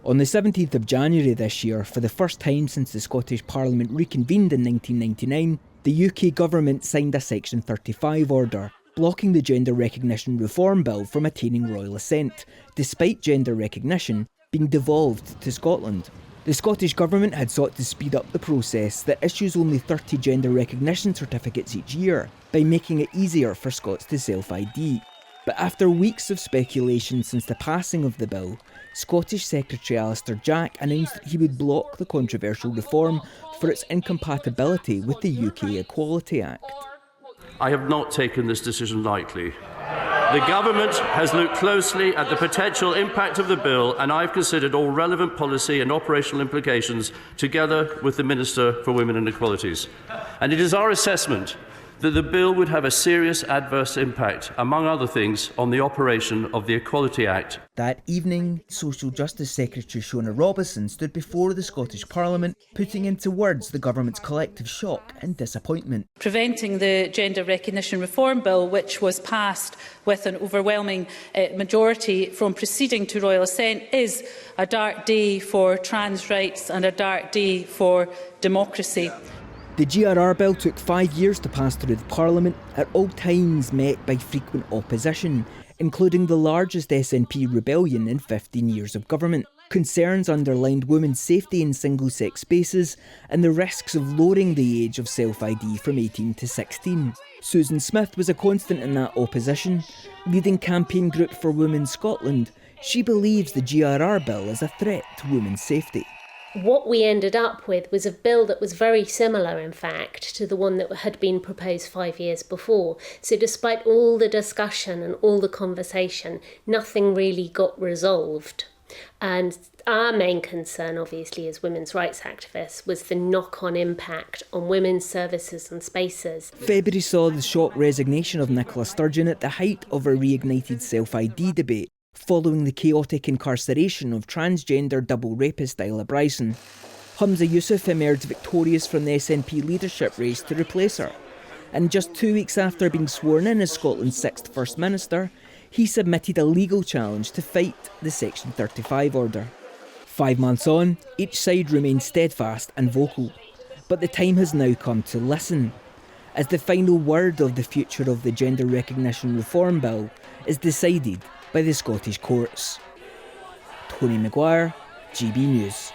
On the 17th of January this year, for the first time since the Scottish Parliament reconvened in 1999, the UK government signed a Section 35 order, blocking the Gender Recognition Reform Bill from attaining royal assent, despite gender recognition being devolved to Scotland. The Scottish Government had sought to speed up the process that issues only 30 gender recognition certificates each year, by making it easier for Scots to self-ID. But after weeks of speculation since the passing of the bill, Scottish Secretary Alister Jack announced that he would block the controversial reform for its incompatibility with the UK Equality Act. I have not taken this decision lightly. The government has looked closely at the potential impact of the bill, and I've considered all relevant policy and operational implications together with the Minister for Women and Equalities. And it is our assessment that the bill would have a serious adverse impact, among other things, on the operation of the Equality Act. That evening, Social Justice Secretary Shona Robison stood before the Scottish Parliament, putting into words the government's collective shock and disappointment. Preventing the Gender Recognition Reform Bill, which was passed with an overwhelming majority, from proceeding to royal assent is a dark day for trans rights and a dark day for democracy. The GRR bill took 5 years to pass through the Parliament, at all times met by frequent opposition, including the largest SNP rebellion in 15 years of government. Concerns underlined women's safety in single-sex spaces and the risks of lowering the age of self-ID from 18 to 16. Susan Smith was a constant in that opposition. Leading Campaign Group for Women Scotland, she believes the GRR bill is a threat to women's safety. What we ended up with was a bill that was very similar, in fact, to the one that had been proposed 5 years before. So despite all the discussion and all the conversation, nothing really got resolved. And our main concern, obviously, as women's rights activists, was the knock-on impact on women's services and spaces. February saw the shock resignation of Nicola Sturgeon at the height of a reignited self-ID debate, following the chaotic incarceration of transgender double rapist Isla Bryson. Humza Yousaf emerged victorious from the SNP leadership race to replace her. And just 2 weeks after being sworn in as Scotland's 6th First Minister, he submitted a legal challenge to fight the Section 35 order. 5 months on, each side remained steadfast and vocal. But the time has now come to listen, as the final word of the future of the Gender Recognition Reform Bill is decided by the Scottish courts. Tony McGuire, GB News.